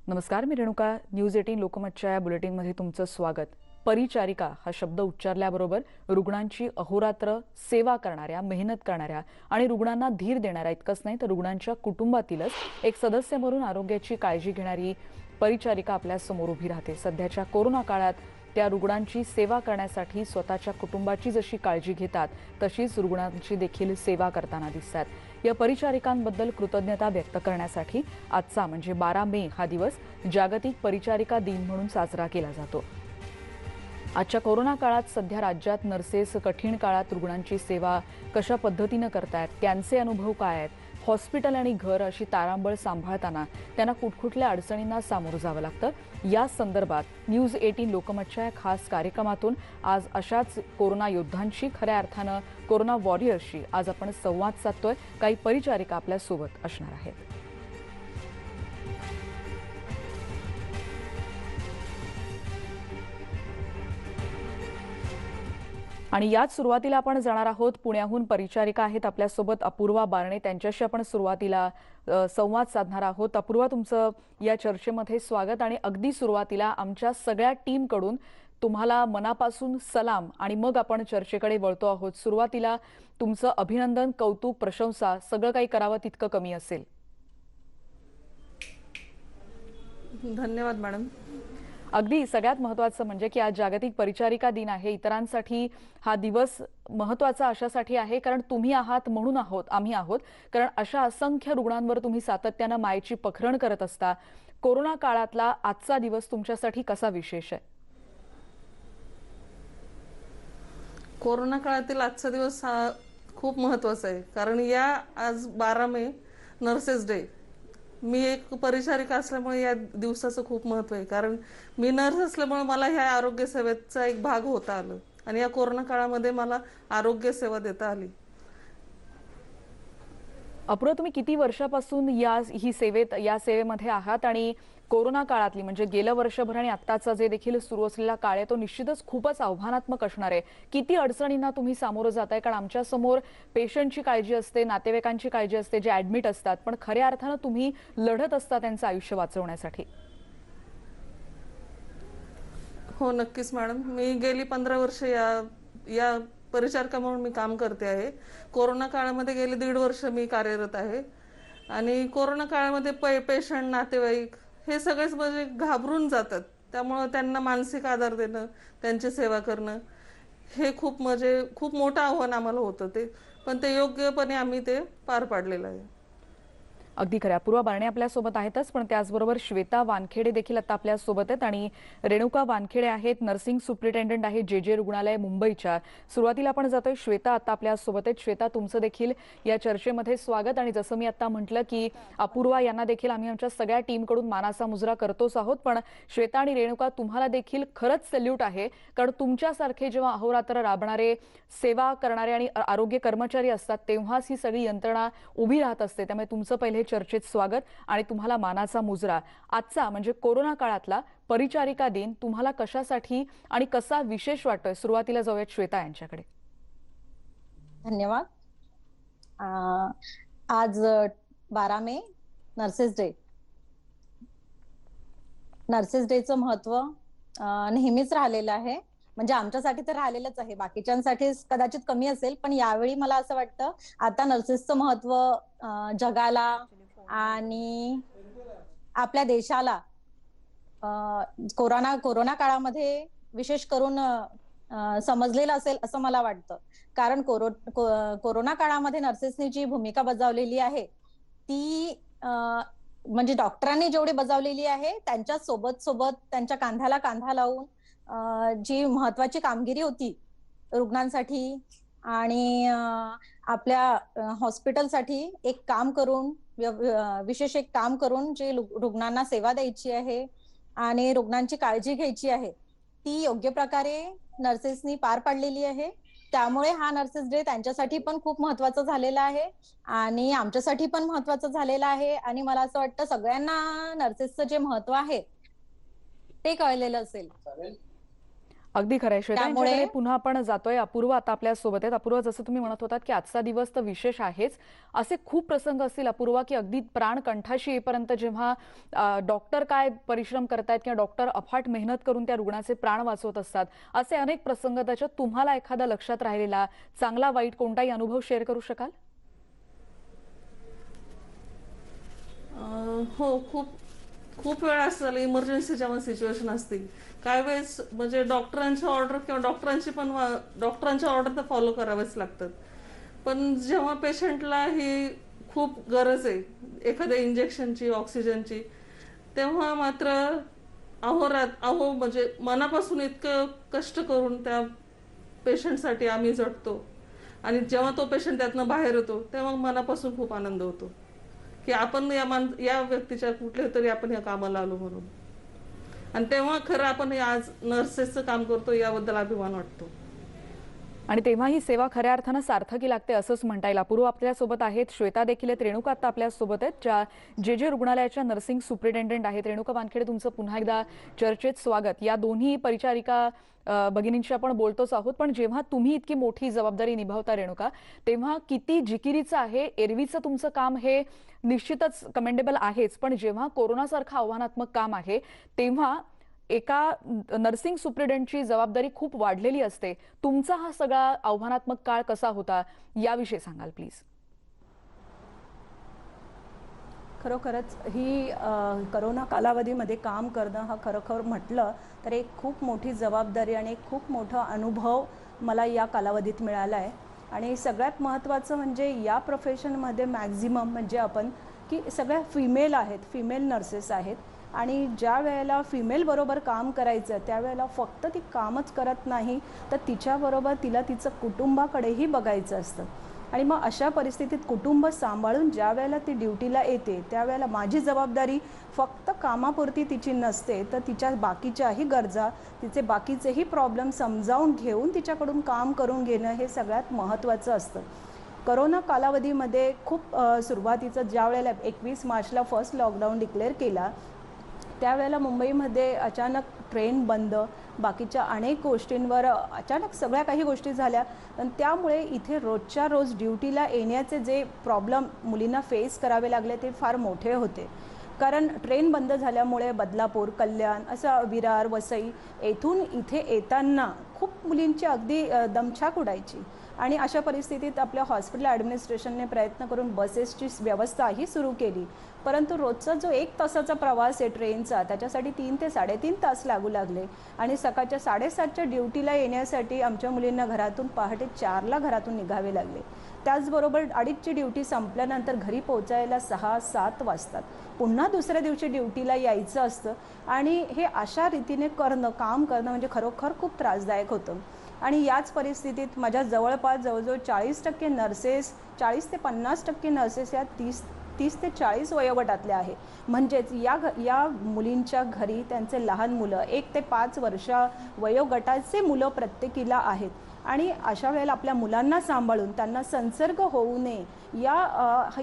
नमस्कार, मी रेणुका. न्यूज 18 लोकमतच्या या बुलेटिनमध्ये तुमचं स्वागत. परिचारिका हा शब्द उच्चारल्याबरोबर रुग्णांची अहोरात्र सेवा करणाऱ्या, मेहनत करणाऱ्या आणि रुग्णांना धीर देणाऱ्या इतकंच नाही तर रुग्णांच्या कुटुंबातीलच एक सदस्य म्हणून आरोग्याची काळजी घेणारी परिचारिका आपल्या समोर उभी राहते. सध्याच्या कोरोना काळात त्या रुग्णांची सेवा करण्यासाठी स्वतःच्या कुटुंबाची जशी काळजी घेतात तशीच रुग्णांची देखील सेवा करताना दिसतात. या परिचारिकांबद्दल कृतज्ञता व्यक्त करण्यासाठी आजचा म्हणजे 12 मे हा दिवस जागतिक परिचारिका दिन म्हणून साजरा केला जातो. आजच्या कोरोना काळात सध्या राज्यात नर्सेस कठीण काळात रुग्णांची सेवा कशा पद्धतीने करतायत, त्यांचे अनुभव काय आहेत, हॉस्पिटल आणि घर अशी तारांबळ सांभाळताना त्यांना कुठकुठल्या अडचणींना सामोरं जावं लागतं, या संदर्भात न्यूज 18 लोकमतच्या या खास कार्यक्रमातून आज अशाच कोरोना योद्धांशी, खऱ्या अर्थानं कोरोना वॉरियर्सशी आज आपण संवाद साधतोय. काही परिचारिका आपल्यासोबत असणार आहेत. आणि याच सुरुवातीला आपण जाणार आहोत. पुण्याहून परिचारिका आहेत आपल्यासोबत अपूर्वा बारणे, त्यांच्याशी आपण सुरुवातीला संवाद साधणार आहोत. अपूर्वा, तुमचं या चर्चेमध्ये स्वागत. आणि अगदी सुरुवातीला आमच्या सगळ्या टीमकडून तुम्हाला मनापासून सलाम आणि मग आपण चर्चेकडे वळतो आहोत. सुरुवातीला तुमचं अभिनंदन, कौतुक, प्रशंसा सगळं काही करावं तितकं कमी असेल. धन्यवाद मॅडम. अगदी सगळ्यात महत्त्वाचं म्हणजे की आज जागतिक परिचारिका दिन आहे. इतरांसाठी हा दिवस महत्त्वाचा अशासाठी आहे कारण तुम्ही आहात म्हणून आम्ही आहोत. कारण अशा असंख्य रुग्णांवर तुम्ही सातत्यानं मायेची पखरण करत असता. कोरोना काळातला आजचा दिवस तुमच्यासाठी कसा विशेष आहे? कोरोना काळातील आजचा दिवस हा खूप महत्त्वाचा आहे कारण आज 12 मे नर्सेस डे. मी एक परिचारिका असल्यामुळे या दिवसाचं खूप महत्त्व आहे कारण मी नर्स असल्यामुळे मला ह्या आरोग्य सेवेचा एक भाग होता आलं आणि या कोरोना काळामध्ये मला आरोग्य सेवा देता आली. अपूर्वा, तुम्ही किती वर्षापासून या सेवेमध्ये आहात? आणि कोरोना काळातली म्हणजे गेलं वर्षभर आणि आत्ताचा जे देखील सुरू असलेला काळ आहे तो निश्चितच खूपच आव्हानात्मक असणार आहे. किती अडचणींना तुम्ही सामोरं जाताय? कारण आमच्या समोर पेशंटची काळजी असते, नातेवाईकांची काळजी असते जे ऍडमिट असतात, पण खऱ्या अर्थानं तुम्ही लढत असता त्यांचं आयुष्य वाचवण्यासाठी. हो नक्कीच मॅडम. मी गेली 15 वर्ष या परिचारिका म्हणून मी काम करते आहे. कोरोना काळामध्ये गेली 1.5 वर्ष मी कार्यरत आहे आणि कोरोना काळामध्ये पेशंट, नातेवाईक हे सगळेच म्हणजे घाबरून जातात. त्यामुळं त्यांना मानसिक आधार देणं, त्यांची सेवा करणं हे खूप मोठं आव्हान आम्हाला होतं ते. पण ते योग्यपणे आम्ही ते पार पाडलेलं आहे. अगदी खरं. अपूर्वा बारणे आपल्यासोबत आहेतच, पण त्याचबरोबर श्वेता वानखेडे देखील आता आपल्यासोबत आहेत आणि रेणुका वानखेडे आहेत, नर्सिंग सुप्रिटेंडंट आहे जे रुग्णालय मुंबईच्या. सुरुवातीला आपण जातोय, श्वेता आता आपल्यासोबत आहेत. श्वेता, तुमचं देखील या चर्चेमध्ये स्वागत. आणि जसं मी आता म्हटलं की अपूर्वा यांना देखील आम्ही आमच्या सगळ्या टीमकडून मानाचा मुजरा करतोच आहोत, पण श्वेता आणि रेणुका तुम्हाला देखील खरंच सॅल्यूट आहे. कारण तुमच्यासारखे जेव्हा अहोरात्र राबणारे, सेवा करणारे आणि आरोग्य कर्मचारी असतात तेव्हाच ही सगळी यंत्रणा उभी राहत असते. त्यामुळे तुमचं पहिले चर्चेत स्वागत आणि तुम्हाला मानाचा मुजरा. आजचा म्हणजे कोरोना काळातला परिचारिका दिन तुम्हाला कशासाठी आणि कसा विशेष वाटतोय? सुरुवातीला जाऊयात श्वेता यांच्याकडे. धन्यवाद. आज 12 मे नर्सेस डे. नर्सेस डेचं महत्व नेहमीच राहिलेलं आहे. म्हणजे आमच्यासाठी तर राहिलेलंच आहे, बाकीच्यांसाठी कदाचित कमी असेल, पण यावेळी मला असं वाटतं आता नर्सेसचं महत्व जगाला आणि आपल्या देशाला कोरोना काळामध्ये विशेष करून समजलेलं असेल असं मला वाटतं. कारण कोरोना काळामध्ये नर्सेसनी जी भूमिका बजावलेली आहे ती म्हणजे डॉक्टरांनी जेवढी बजावलेली आहे त्यांच्या सोबत त्यांच्या कांद्याला कांदा लावून जी महत्वाची कामगिरी होती रुग्णांसाठी आणि आपल्या हॉस्पिटलसाठी एक काम करून, विशेष एक काम करून जे रुग्णांना सेवा द्यायची आहे आणि रुग्णांची काळजी घ्यायची आहे ती योग्य प्रकारे नर्सेसनी पार पाडलेली आहे. त्यामुळे हा नर्सेस डे त्यांच्यासाठी पण खूप महत्वाचा झालेला आहे आणि आमच्यासाठी पण महत्वाचं झालेलं आहे. आणि मला असं वाटतं सगळ्यांना नर्सेसचं जे महत्व आहे ते कळलेलं असेल. अगदी खरं आहे श्वेता, त्यामुळे यांच्याकडे पुन्हा आपण जातोय. अपूर्व आता आपल्या सोबत आहेत. अपूर्व, जसं तुम्ही म्हणत होतात की आजचा दिवस तर विशेष आहेच, असे खूप प्रसंग असतील अपूर्व की अगदी प्राण कंठाशी येईपर्यंत जेव्हा डॉक्टर काय परिश्रम करतायत किंवा डॉक्टर अफाट मेहनत करून त्या रुग्णाचे प्राण वाचवत असतात, असे अनेक प्रसंग. त्याच्यात तुम्हाला एखादा लक्षात राहिलेला चांगला वाईट कोणताही अनुभव शेअर करू शकाल? हो, खूप खूप वेळा असं झालं, इमर्जन्सी जेव्हा सिच्युएशन असते, काही वेळेस म्हणजे डॉक्टरांच्या ऑर्डर किंवा डॉक्टरांच्या ऑर्डर तर फॉलो कराव्याच लागतात. पण जेव्हा पेशंटला ही खूप गरज आहे एखाद्या इंजेक्शनची, ऑक्सिजनची, तेव्हा मात्र म्हणजे मनापासून इतकं कष्ट करून त्या पेशंटसाठी आम्ही झटतो. आणि जेव्हा तो पेशंट त्यातनं बाहेर येतो तेव्हा मनापासून खूप आनंद होतो की आपण या व्यक्तीच्या कुठल्या तरी आपण या कामाला आलो म्हणून. आणि तेव्हा खरं आपण हे आज नर्सेसचं काम करतो याबद्दल अभिमान वाटतो. आणि तेव्हा ही सेवा खऱ्या अर्थानं सार्थकी लागते असंच म्हणता येईल. अपूर्व आपल्यासोबत आहेत, श्वेता देखील आहेत, रेणुका आता आपल्यासोबत आहेत, ज्या जे रुग्णालयाच्या नर्सिंग सुपरिटेंडंट आहेत. रेणुका वानखेडे, तुमचं पुन्हा एकदा चर्चेत स्वागत. या दोन्ही परिचारिका भगिनींशी आपण बोलतोच आहोत, पण जेव्हा तुम्ही इतकी मोठी जबाबदारी निभावता रेणुका, तेव्हा किती जिकिरीचं आहे. एरवीचं तुमचं काम हे निश्चितच कमेंडेबल आहेच, पण जेव्हा कोरोनासारखं आव्हानात्मक काम आहे तेव्हा एका नर्सिंग सुप्रिटेंडंटची जबाबदारी खूप वाढलेली असते. तुमचा हा सगळा आव्हानात्मक काळ कसा होता याविषयी सांगाल प्लीज? खरोखरच ही करोना कालावधीमध्ये काम करणं हा खरोखर म्हटलं तर एक खूप मोठी जबाबदारी आणि एक खूप मोठा अनुभव मला या कालावधीत मिळाला आहे. आणि सगळ्यात महत्त्वाचं म्हणजे या प्रोफेशनमध्ये मॅक्झिमम म्हणजे आपण की सगळ्या फिमेल आहेत, फिमेल नर्सेस आहेत. आणि ज्या वेळेला फिमेलबरोबर काम करायचं त्यावेळेला फक्त ती कामच करत नाही तर तिच्याबरोबर तिला तिचं कुटुंबाकडेही बघायचं असतं. आणि मग अशा परिस्थितीत कुटुंब सांभाळून ज्या वेळेला ती ड्युटीला येते त्यावेळेला माझी जबाबदारी फक्त कामापुरती तिची नसते, तर तिच्या बाकीच्याही गरजा, तिचे बाकीचेही प्रॉब्लेम समजावून घेऊन तिच्याकडून काम करून घेणं हे सगळ्यात महत्त्वाचं असतं. करोना कालावधीमध्ये खूप सुरुवातीचं ज्या वेळेला 21 मार्चला फर्स्ट लॉकडाऊन डिक्लेअर केला त्यावेळेला मुंबईमध्ये अचानक ट्रेन बंद, बाकीच्या अनेक गोष्टींवर अचानक सगळ्या काही गोष्टी झाल्या. आणि त्यामुळे इथे रोजच्या रोज ड्युटीला येण्याचे जे प्रॉब्लेम मुलींना फेस करावे लागले ते फार मोठे होते. कारण ट्रेन बंद झाल्यामुळे बदलापूर, कल्याण, असं विरार, वसई येथून इथे येताना खूप मुलींची अगदी दमछाक उडायची. आणि अशा परिस्थितीत आपल्या हॉस्पिटल ॲडमिनिस्ट्रेशनने प्रयत्न करून बसेसची व्यवस्थाही सुरू केली. परंतु रोजचा जो 1 तासाचा प्रवास आहे ट्रेनचा त्याच्यासाठी 3 ते 3.5 तास लागू लागले. आणि सकाळच्या 7:30च्या ड्युटीला येण्यासाठी आमच्या मुलींना घरातून पहाटे 4ला घरातून निघावे लागले. त्याचबरोबर 2:30ची ड्युटी संपल्यानंतर घरी पोहोचायला 6-7 वाजतात. पुन्हा दुसऱ्या दिवशी ड्युटीला यायचं असतं. आणि हे अशा रीतीने काम करणं म्हणजे खरोखर खूप त्रासदायक होतं. आणि याच परिस्थितीत माझ्या जवळपास जवळजवळ 40% नर्सेस, 40 ते 50% नर्सेस या 30 ते 40 वयोगटातल्या आहे. म्हणजेच या मुलींच्या घरी त्यांचे लहान मुलं 1 ते 5 वर्ष वयोगटाचे मुलं प्रत्येकीला आहेत. आणि अशा वेळेला आपल्या मुलांना सांभाळून त्यांना संसर्ग होऊ नये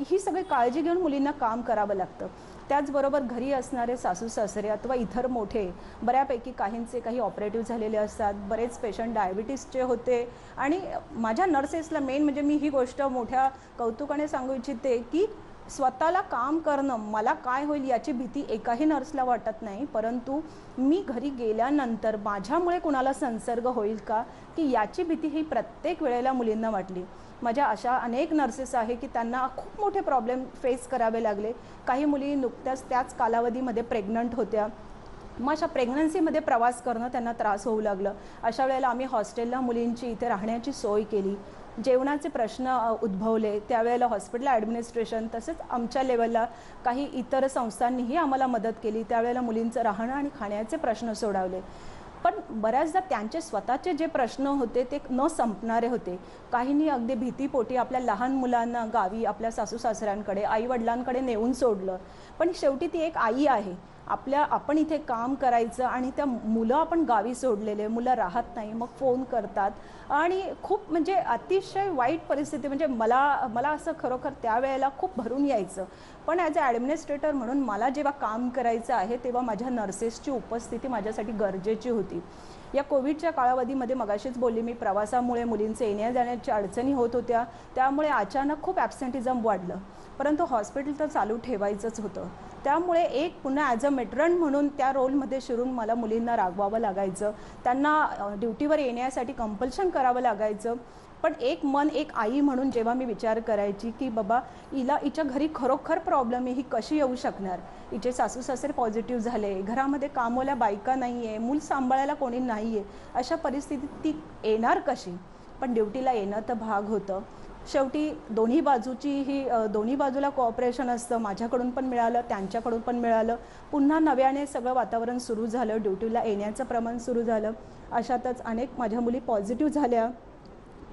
ही सगळी काळजी घेऊन मुलींना काम करावं लागतं. त्याचबरोबर घरी असणारे सासू सासरे अथवा इतर मोठे, बऱ्यापैकी काहींचे काही ऑपरेटिव्ह झालेले असतात, बरेच पेशंट डायबिटीसचे होते. आणि माझ्या नर्सेसला मेन म्हणजे मी ही गोष्ट मोठ्या कौतुकाने सांगू इच्छिते की स्वतःला काम करणं, मला काय होईल याची भीती एकाही नर्सला वाटत नाही, परंतु मी घरी गेल्यानंतर माझ्यामुळे कुणाला संसर्ग होईल का की याची भीती ही प्रत्येक वेळेला मुलींना वाटली. माझ्या अशा अनेक नर्सेस आहे की त्यांना खूप मोठे प्रॉब्लेम फेस करावे लागले. काही मुली नुकत्याच त्याच कालावधीमध्ये प्रेग्नंट होत्या. मग अशा प्रेग्नन्सीमध्ये प्रवास करणं त्यांना त्रास होऊ लागलं. अशा वेळेला आम्ही हॉस्टेलला मुलींची इथे राहण्याची सोय केली. जेवणाचे प्रश्न उद्भवले त्यावेळेला हॉस्पिटल ॲडमिनिस्ट्रेशन तसेच आमच्या लेवलला काही इतर संस्थांनीही आम्हाला मदत केली. त्यावेळेला मुलींचं राहणं आणि खाण्याचे प्रश्न सोडवले. पण बऱ्याचदा त्यांचे स्वतःचे जे प्रश्न होते ते न संपणारे होते. काहींनी अगदी भीतीपोटी आपल्या लहान मुलांना गावी आपल्या सासू सासऱ्यांकडे, आईवडिलांकडे नेऊन सोडलं. पण शेवटी ती एक आई आहे. आपण इथे काम करायचं आणि त्या मुलं आपण गावी सोडलेले, मुलं राहत नाही, मग फोन करतात. आणि खूप म्हणजे अतिशय वाईट परिस्थिती. म्हणजे मला असं खरोखर त्यावेळेला खूप भरून यायचं. पण ॲज अ ॲडमिनिस्ट्रेटर म्हणून मला जेव्हा काम करायचं आहे तेव्हा माझ्या नर्सेसची उपस्थिती माझ्यासाठी गरजेची होती. या कोविडच्या कालावधीमध्ये मगाशीच बोलली मी, प्रवासामुळे मुलींचे येण्या जाण्याच्या अडचणी होत होत्या, त्यामुळे अचानक खूप ॲब्सेंटिझम वाढलं. परंतु हॉस्पिटल तर चालू ठेवायचंच होतं. त्यामुळे एक पुन्हा ॲज अ मेट्रन म्हणून त्या रोलमध्ये शिरून मला मुलींना रागवावं लागायचं, त्यांना ड्युटीवर येण्यासाठी कंपल्शन करावं लागायचं. पण एक मन, एक आई म्हणून जेव्हा मी विचार करायची की बाबा हिच्या घरी खरोखर प्रॉब्लेम आहे, ही कशी येऊ शकणार, हिचे सासू सासरे पॉझिटिव्ह झाले, घरामध्ये कामवाल्या बायका नाही आहे, मूल सांभाळायला कोणी नाही आहे, अशा परिस्थितीत ती येणार कशी. पण ड्युटीला येणं तर भाग होतं. शेवटी दोन्ही बाजूला कोऑपरेशन असतं. माझ्याकडून पण मिळालं, त्यांच्याकडून पण मिळालं. पुन्हा नव्याने सगळं वातावरण सुरू झालं, ड्युटीला येण्याचं प्रमाण सुरू झालं. अशातच अनेक माझ्या मुली पॉझिटिव्ह झाल्या.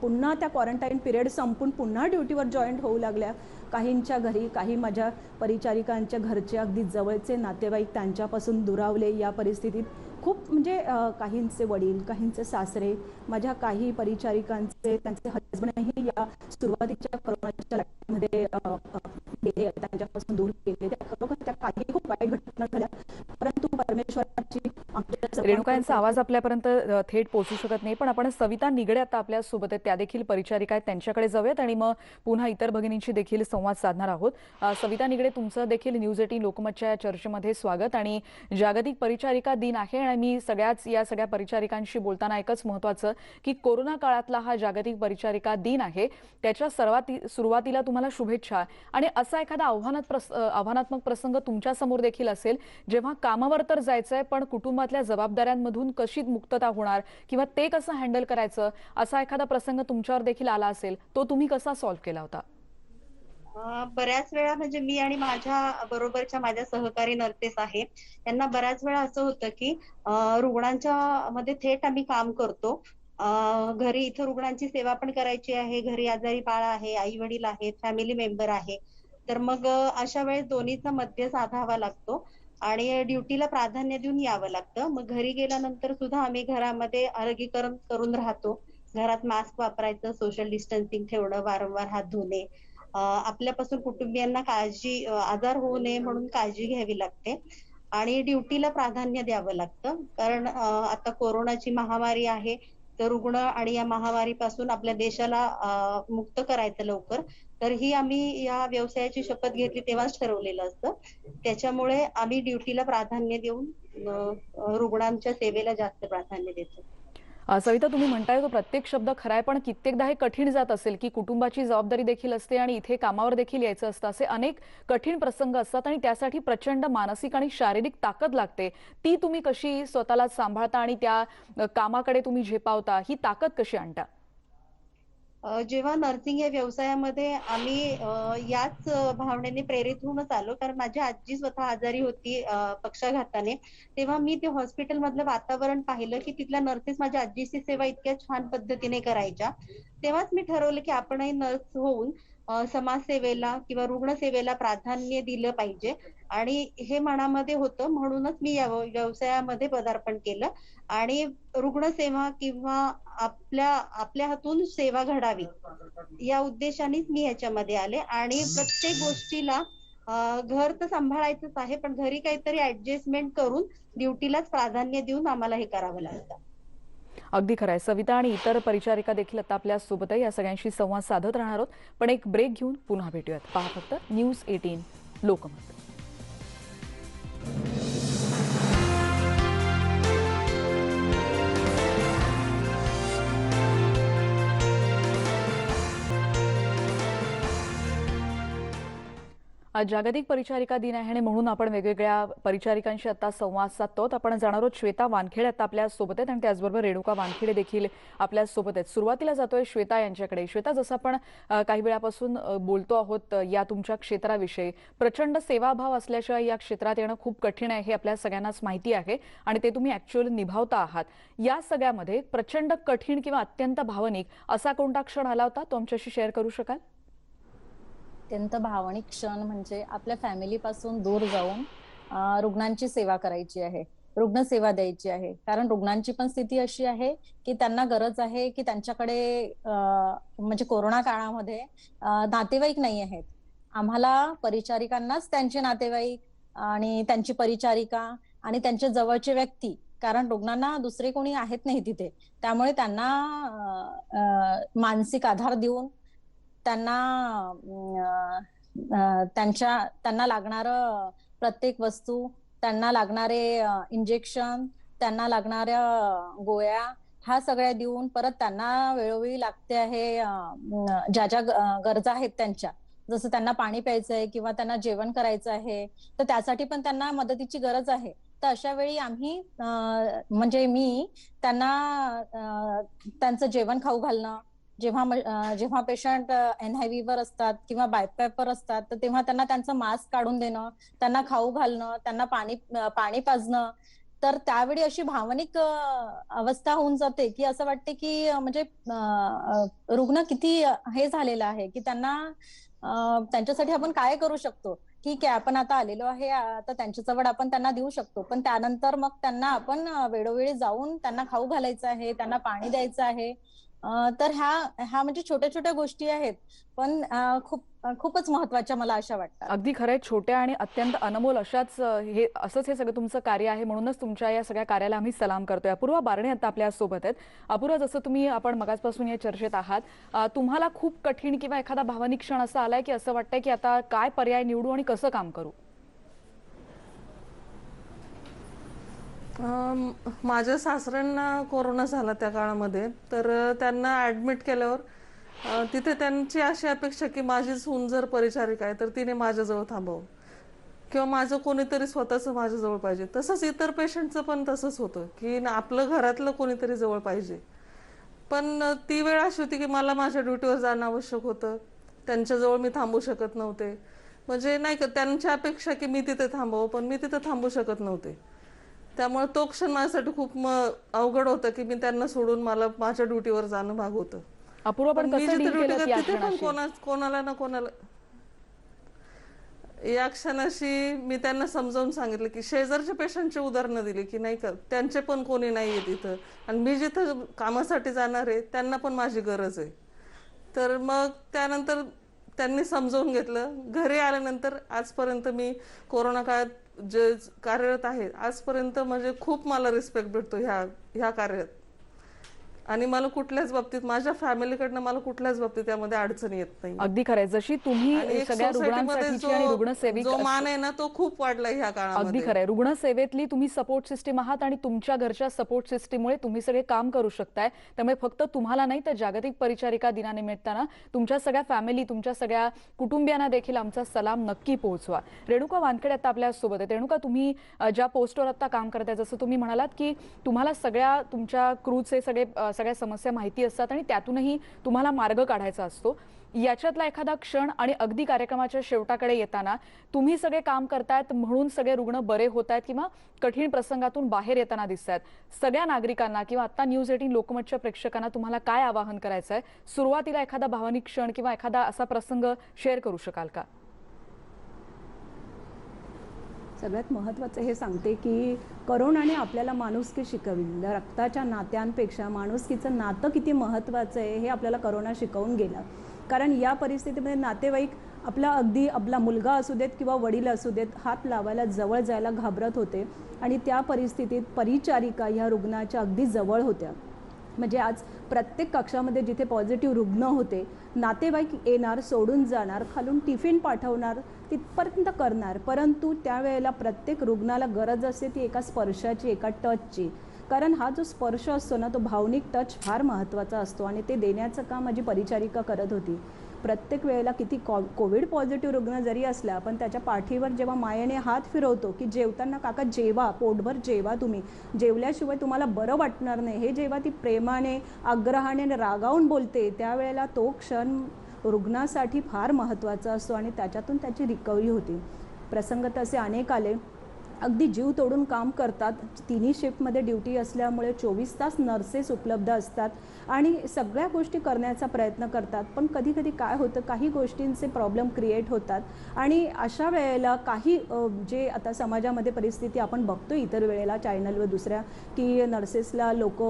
पुन्हा त्या क्वारंटाईन पिरियड संपून पुन्हा ड्युटीवर जॉईंट होऊ लागल्या. काहींच्या घरी, काही माझ्या परिचारिकांच्या घरचे अगदी जवळचे नातेवाईक त्यांच्यापासून दुरावले. या परिस्थितीत खूप म्हणजे काहींचे वडील, काहींचे सासरे, माझ्या काही परिचारिकांचे त्यांचे हजबंडही या सुरुवातीच्या कोरोनाच्या लाटेमध्ये गेले, त्यांच्यापासून दूर गेले. त्या खरोखर त्या काही खूप वाईट घटना झाल्या. परंतु परमेश्वराची रेणुका यांचा आवाज आपल्यापर्यंत थेट पोहोचू शकत नाही, पण आपण सविता निगडे आता आपल्या सोबत आहेत, त्या देखील परिचारिका आहेत, त्यांच्याकडे जाऊयात आणि मग पुन्हा इतर भगिनींशी देखील संवाद साधणार आहोत. सविता निगडे, तुमचं देखील न्यूज 18 लोकमतच्या या चर्चेमध्ये स्वागत. आणि जागतिक परिचारिका दिन आहे आणि मी या सगळ्या परिचारिकांशी बोलताना एकच महत्त्वाचं की कोरोना काळातला हा जागतिक परिचारिका दिन आहे, त्याच्या सुरुवातीला तुम्हाला शुभेच्छा. आणि असा एखादा आव्हानात्मक प्रसंग तुमच्या समोर देखील असेल, जेव्हा कामावर तर जायचंय पण कुटुंबातल्या जबाबदाऱ्यांमधून कशी मुक्तता होणार किंवा ते कसं हँडल करायचं, असा एखादा प्रसंग तुमच्यावर देखील आला असेल, तो तुम्ही कसा सॉल्व्ह केला होता? बऱ्याच वेळा म्हणजे मी आणि माझ्या बरोबरच्या माझ्या सहकारी नर्सेस आहे, त्यांना बऱ्याच वेळा असं होतं की रुग्णांच्या मध्ये थेट आम्ही काम करतो. घरी इथं रुग्णांची सेवा पण करायची आहे, घरी आजारी बाळ आहे, आई वडील आहेत, फॅमिली मेंबर आहे. तर मग अशा वेळेस दोन्हीचा मध्य साधावा लागतो आणि ड्युटीला प्राधान्य देऊन यावं लागतं. मग घरी गेल्यानंतर सुद्धा आम्ही घरामध्ये अलगीकरण करून राहतो. घरात मास्क वापरायचं, सोशल डिस्टन्सिंग ठेवणं, वारंवार हात धुणे, आपल्यापासून कुटुंबियांना आजार होऊ नये म्हणून काळजी घ्यावी लागते आणि ड्युटीला प्राधान्य द्यावं लागतं. कारण आता कोरोनाची महामारी आहे, तर रुग्ण आणि या महामारीपासून आपल्या देशाला मुक्त करायचं लवकर. तर ही आम्ही या व्यवसायाची शपथ घेतली तेव्हाच ठरवलेलं असतं. त्याच्यामुळे आम्ही ड्युटीला प्राधान्य देऊन रुग्णांच्या सेवेला जास्त प्राधान्य देतो. सविता, तुम्ही म्हणताय तो प्रत्येक शब्द खरा आहे, पण कित्येकदा हे कठीण जात असेल की कुटुंबाची जबाबदारी देखील असते आणि इथे कामावर देखील यायचं असतं, असे अनेक कठीण प्रसंग असतात आणि त्यासाठी प्रचंड मानसिक आणि शारीरिक ताकद लागते. ती तुम्ही कशी स्वतःला सांभाळता आणि त्या कामाकडे तुम्ही झेपावता, ही ताकद कशी आणता? जेव्हा नर्सिंग या व्यवसायामध्ये आम्ही याच भावनेने प्रेरित होऊनच आलो, कारण माझी आजी स्वतः आजारी होती पक्षाघाताने. तेव्हा मी ते हॉस्पिटल मधलं वातावरण पाहिलं की तिथल्या नर्सेस माझ्या आजीची सेवा इतक्या छान पद्धतीने करायच्या. तेव्हाच मी ठरवलं की आपणही नर्स होऊन समाजसेवेला किंवा रुग्णसेवेला प्राधान्य दिलं पाहिजे आणि हे मनामध्ये होतं. म्हणूनच मी या व्यवसायामध्ये पदार्पण केलं आणि रुग्णसेवा किंवा आपल्या हातून सेवा घडावी या उद्देशानेच मी ह्याच्यामध्ये आले. आणि प्रत्येक गोष्टीला घर तर सांभाळायचंच आहे, पण घरी काहीतरी ऍडजस्टमेंट करून ड्युटीलाच प्राधान्य देऊन आम्हाला हे करावं लागतं. अगदी खरं आहे. सविता आणि इतर परिचारिका देखील आता आपल्या सोबत आहे, या सगळ्यांशी संवाद साधत राहणार आहोत. पण एक ब्रेक घेऊन पुन्हा भेटूयात. पहा फक्त न्यूज 18 लोकमत. आज जागतिक परिचारिका दिन आहे आणि म्हणून आपण वेगवेगळ्या परिचारिकांशी आता संवाद साधतो. आपण जाणार आहोत श्वेता वानखेडे आता आपल्या सोबत आहेत आणि त्याचबरोबर रेणुका वानखेडे देखील आपल्या सोबत आहेत. सुरुवातीला जातोय श्वेता यांच्याकडे. श्वेता, जसं आपण काही वेळापासून बोलतो आहोत या तुमच्या क्षेत्राविषयी, प्रचंड सेवाभाव असल्याशिवाय या क्षेत्रात येणं खूप कठीण आहे हे आपल्या सगळ्यांनाच माहिती आहे आणि ते तुम्ही ऍक्च्युअली निभावता आहात. या सगळ्यामध्ये प्रचंड कठीण किंवा अत्यंत भावनिक असा कोणता क्षण आला होता, तो आमच्याशी शेअर करू शकाल? अत्यंत भावनिक क्षण म्हणजे आपल्या फॅमिली पासून दूर जाऊन रुग्णांची सेवा करायची आहे, रुग्णसेवा द्यायची आहे. कारण रुग्णांची पण स्थिती अशी आहे की त्यांना गरज आहे की त्यांच्याकडे म्हणजे कोरोना काळामध्ये नातेवाईक नाही आहेत. आम्हाला परिचारिकांनाच त्यांचे नातेवाईक आणि त्यांची परिचारिका आणि त्यांच्या जवळचे व्यक्ती कारण रुग्णांना दुसरे कोणी आहेत नाही तिथे. त्यामुळे त्यांना मानसिक आधार देऊन त्यांना त्यांना लागणारं प्रत्येक वस्तू, त्यांना लागणारे इंजेक्शन, त्यांना लागणाऱ्या गोळ्या ह्या सगळ्या देऊन परत त्यांना वेळोवेळी लागते आहे ज्या ज्या गरजा आहेत त्यांच्या, जसं त्यांना पाणी प्यायचं आहे किंवा त्यांना जेवण करायचं आहे, तर त्यासाठी पण त्यांना मदतीची गरज आहे. तर अशा वेळी आम्ही म्हणजे मी त्यांना त्यांचं जेवण खाऊ घालणं, जेव्हा पेशंट एनआयव्ही वर असतात किंवा बायपॅप वर असतात, तर तेव्हा त्यांना त्यांचं मास्क काढून देणं, त्यांना खाऊ घालणं, त्यांना पाणी पाजणं. तर त्यावेळी अशी भावनिक अवस्था होऊन जाते की असं वाटते की म्हणजे रुग्ण किती हे झालेला आहे की त्यांना त्यांच्यासाठी आपण काय करू शकतो. ठीक आहे, आपण आता आलेलो आहे, आता त्यांच्याजवळ आपण त्यांना देऊ शकतो, पण त्यानंतर मग त्यांना आपण वेळोवेळी जाऊन त्यांना खाऊ घालायचं आहे, त्यांना पाणी द्यायचं आहे. तर ह्या म्हणजे छोट्या छोट्या गोष्टी आहेत, पण खूपच महत्वाच्या मला अशा वाटतात. अगदी खरंय, छोट्या आणि अत्यंत अनमोल अशाच असंच हे सगळं तुमचं कार्य आहे, म्हणूनच तुमच्या या सगळ्या कार्याला आम्ही सलाम करतोय. अपूर्वा बारणे आता आपल्या सोबत आहेत. अपूर्वा, जसं आपण मगाचपासून या चर्चेत आहात, तुम्हाला खूप कठीण किंवा एखादा भावनिक क्षण असा आलाय की असं वाटतंय की आता काय पर्याय निवडू आणि कसं काम करू? माझ्या सासऱ्यांना कोरोना झाला त्या काळामध्ये, तर त्यांना ॲडमिट केल्यावर तिथे त्यांची अशी अपेक्षा की माझी सून जर परिचारिका आहे तर तिने माझ्याजवळ थांबावं किंवा माझं कोणीतरी स्वतःचं माझ्याजवळ पाहिजे. तसंच इतर पेशंटचं पण तसंच होतं की आपलं घरातलं कोणीतरी जवळ पाहिजे. पण ती वेळ अशी होती की मला माझ्या ड्युटीवर जाणं आवश्यक होतं, त्यांच्याजवळ मी थांबू शकत नव्हते. म्हणजे नाही का, त्यांची अपेक्षा की मी तिथे थांबावं, पण मी तिथे थांबू शकत नव्हते. त्यामुळे तो क्षण माझ्यासाठी खूप अवघड होतं की मी त्यांना सोडून मला माझ्या ड्युटीवर जाणं भाग होतं. अपूर्वा, पण मी कसं जिथे डील ड्युटी केलं करते या तिथे पण क्षणाशी? कोणाला ना कोणाला या क्षणाशी मी त्यांना समजावून सांगितलं की शेजारच्या पेशंटची उदाहरणं दिली की नाही का, त्यांचे पण कोणी नाहीये तिथं आणि मी जिथं कामासाठी जाणार आहे त्यांना पण माझी गरज आहे. तर मग त्यानंतर त्यांनी समजावून घेतलं. घरी आल्यानंतर आजपर्यंत मी कोरोना काळात जे कार्यरत आहे आजपर्यंत म्हणजे खूप मला रिस्पेक्ट भेटतो ह्या कार्यात. आणि मला कुठल्याच बाबतीत, माझ्या फॅमिलीकडनं मला कुठल्याच बाबतीत त्यामध्ये अडचण येत नाही. अगदी खरंय, जशी तुम्ही एक सगळ्या सोसायटीमध्ये रुग्णांसाठीची आणि रुग्णसेविक जो मान आहे ना तो खूप वाढला ह्या अगदी काळामध्ये. खरंय, रुग्णसेवेतली तुम्ही सपोर्ट सिस्टीम आहात आणि तुमच्या घरच्या सपोर्ट सिस्टीममुळे तुम्ही सगळे काम करू शकताय. त्यामुळे फक्त तुम्हाला नाही तर जागतिक परिचारिका दिनानिमित्तानं तुमच्या सगळ्या फॅमिली, तुमच्या सगळ्या कुटुंबियांना देखील आमचा सलाम नक्की पोहोचवा. रेणुका वानखेडे आता आपल्या सोबत आहे. रेणुका, तुम्ही ज्या पोस्टवर आता काम करताय, जसं तुम्ही म्हणालात की तुम्हाला सगळ्या तुमच्या क्रूचे सगळ्या समस्या माहिती असतात आणि त्यातूनही तुम्हाला मार्ग काढायचा असतो. याच्यातला एखादा क्षण आणि अगदी कार्यक्रमाच्या शेवटाकडे येताना तुम्ही सगळे काम करतायत म्हणून सगळे रुग्ण बरे होत आहेत किंवा कठीण प्रसंगातून बाहेर येताना दिसत आहेत, सगळ्या नागरिकांना किंवा आता न्यूज18 लोकमतच्या प्रेक्षकांना तुम्हाला काय आवाहन करायचं आहे? सुरुवातीला एखादा भावनिक क्षण किंवा एखादा असा प्रसंग शेअर करू शकाल का? सगळ्यात महत्त्वाचं हे सांगते की करोनाने आपल्याला माणुसकी शिकवली. रक्ताच्या नात्यांपेक्षा माणुसकीचं नातं किती महत्त्वाचं आहे हे आपल्याला करोना शिकवून गेला. कारण या परिस्थितीमध्ये नातेवाईक आपला मुलगा असू देत किंवा वडील असू देत, हात लावायला, जवळ जायला घाबरत होते आणि त्या परिस्थितीत परिचारिका ह्या रुग्णाच्या अगदी जवळ होत्या. म्हणजे आज प्रत्येक कक्षामध्ये जिथे पॉझिटिव्ह रुग्ण होते, नातेवाईक येणार, सोडून जाणार, खालून टिफिन पाठवणार, तिथपर्यंत करणार, परंतु त्यावेळेला प्रत्येक रुग्णाला गरज असते ती एका स्पर्शाची, एका टचची. कारण हा जो स्पर्श असतो ना, तो भावनिक टच फार महत्त्वाचा असतो आणि ते देण्याचं काम माझी परिचारिका करत होती. प्रत्येक वेळेला किती कोविड पॉझिटिव्ह रुग्ण जरी असला, पण त्याच्या पाठीवर जेव्हा मायेने हात फिरवतो की जेवताना काका जेवा, पोटभर जेवा, तुम्ही जेवल्याशिवाय तुम्हाला बरं वाटणार नाही, हे जेव्हा ती प्रेमाने, आग्रहाने, रागावून बोलते, त्यावेळेला तो क्षण रुग्णासाठी फार महत्त्वाचा असतो आणि त्याच्यातून त्याची रिकव्हरी होती. प्रसंग तसे अनेक आले. अगदी जीव तोडून काम करतात. तिन्ही शिफ्टमध्ये ड्युटी असल्यामुळे 24 तास नर्सेस उपलब्ध असतात आणि सगळ्या गोष्टी करण्याचा प्रयत्न करतात. पण कधी कधी काय होतं, काही गोष्टींचे प्रॉब्लेम क्रिएट होतात आणि अशा वेळेला काही जे आता समाजामध्ये परिस्थिती आपण बघतो इतर वेळेला चॅनलवर दुसऱ्या, की नर्सेसला लोक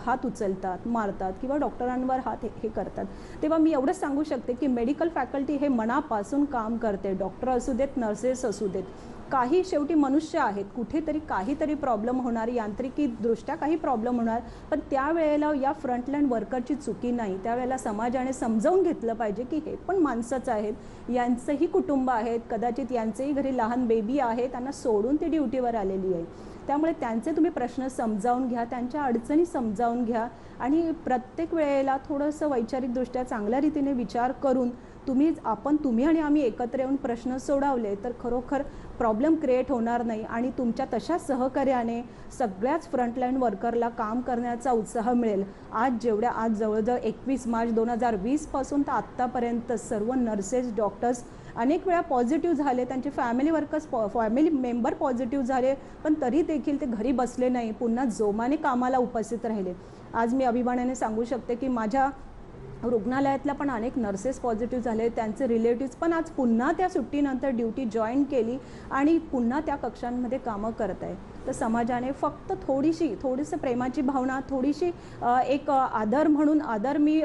हात उचलतात, मारतात किंवा डॉक्टरांवर हात हे करतात. तेव्हा मी एवढंच सांगू शकते की मेडिकल फॅकल्टी हे मनापासून काम करते. डॉक्टर असू देत, नर्सेस असू देत, काही शेवटी मनुष्य आहेत, कुठेतरी काहीतरी प्रॉब्लेम होणार, यांत्रिकीदृष्ट्या काही प्रॉब्लेम होणार, पण त्यावेळेला या फ्रंटलाईन वर्करची चुकी नाही. त्यावेळेला समाजाने समजावून घेतलं पाहिजे की हे पण माणसंच आहेत, यांचंही कुटुंब आहेत, कदाचित यांचेही घरी लहान बेबी आहे, त्यांना सोडून ती ड्युटीवर आलेली आहे. त्यामुळे त्यांचे तुम्ही प्रश्न समजावून घ्या, त्यांच्या अडचणी समजावून घ्या आणि प्रत्येक वेळेला थोडंसं वैचारिकदृष्ट्या चांगल्या रीतीने विचार करून तुम्ही आणि आम्ही एकत्र येऊन प्रश्न सोडवले तर खरोखर प्रॉब्लेम क्रिएट होणार नाही आणि तुमच्या तशा सहकार्याने सगळ्याच फ्रंटलाईन वर्करला काम करण्याचा उत्साह मिळेल. आज जवळजवळ 21 मार्च 2020 पासून तर आत्तापर्यंत सर्व नर्सेस, डॉक्टर्स अनेक वेळा पॉझिटिव्ह झाले, त्यांचे फॅमिली मेंबर पॉझिटिव्ह झाले, पण तरी देखील ते घरी बसले नाही, पुन्हा जोमाने कामाला उपस्थित राहिले. आज मी अभिमानाने सांगू शकते की माझ्या रुग्णालयातल्या पण अनेक नर्सेस पॉझिटिव्ह झाले, त्यांचे रिलेटिव्स पण आज पुन्हा त्या सुट्टीनंतर ड्युटी जॉईन केली आणि पुन्हा त्या कक्षांमध्ये कामं करत आहे. तर समाजाने फक्त थोडीशी प्रेमाची भावना, थोडीशी एक आदर म्हणून आदर मी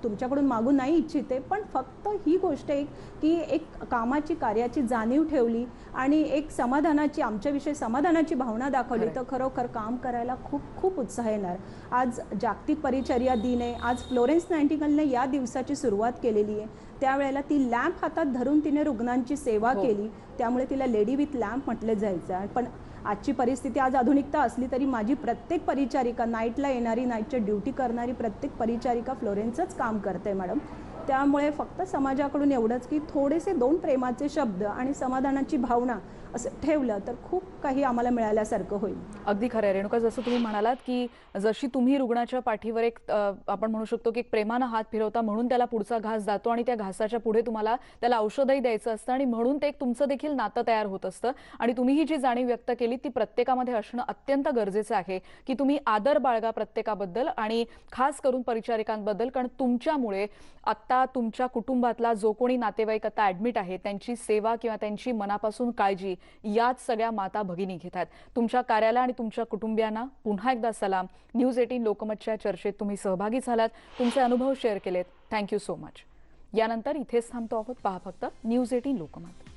तुमच्याकडून मागू नाही इच्छिते, पण फक्त ही गोष्ट की एक कामाची कार्याची जाणीव ठेवली आणि एक आमच्याविषयी समाधानाची भावना दाखवली तर खरोखर काम करायला खूप खूप उत्साह येणार. आज जागतिक परिचर्या दिन आहे. आज फ्लोरेन्स नायटिंगेलने या दिवसाची सुरुवात केलेली आहे. त्यावेळेला ती लॅम्प हातात धरून तिने रुग्णांची सेवा केली, त्यामुळे तिला लेडी विथ लॅम्प म्हटलं जायचं. पण आजची परिस्थिती, आज आधुनिकता असली तरी माझी प्रत्येक परिचारिका, नाईटला येणारी, नाईटच्या ड्युटी करणारी प्रत्येक परिचारिका फ्लोरेन्सच काम करते मॅडम. त्यामुळे फक्त समाजाकडून एवढंच की थोडेसे 2 प्रेमाचे शब्द आणि समाधानाची भावना असं ठेवलं तर खूप काही आम्हाला मिळाल्यासारखं होईल. अगदी खरं आहे रेणुका, जसं तुम्ही म्हणालात की जशी तुम्ही रुग्णाच्या पाठीवर एक आपण म्हणू शकतो की एक प्रेमानं हात फिरवता म्हणून त्याला पुढचा घास जातो आणि त्या घासाच्या पुढे तुम्हाला त्याला औषधही द्यायचं असतं आणि म्हणून ते एक तुमचं देखील नातं तयार होत असतं. आणि तुम्ही ही जी जाणीव व्यक्त केली ती प्रत्येकामध्ये असणं अत्यंत गरजेचं आहे की तुम्ही आदर बाळगा प्रत्येकाबद्दल आणि खास करून परिचारिकांबद्दल, कारण तुमच्यामुळे आत्ता तुमच्या कुटुंबातला जो कोणी नातेवाईक आता ॲडमिट आहे त्यांची सेवा किंवा त्यांची मनापासून काळजी याच सगळ्या माता भगिनी घेत आहेत. तुमच्या कार्याला आणि तुमच्या कुटुंबियांना पुन्हा एकदा सलाम. न्यूज 18 लोकमतच्या चर्चेत तुम्ही सहभागी झालात, तुमचे अनुभव शेअर केलेत, थँक्यू सो मच. यानंतर इथेच थांबतो आहोत. पहा फक्त न्यूज 18 लोकमत.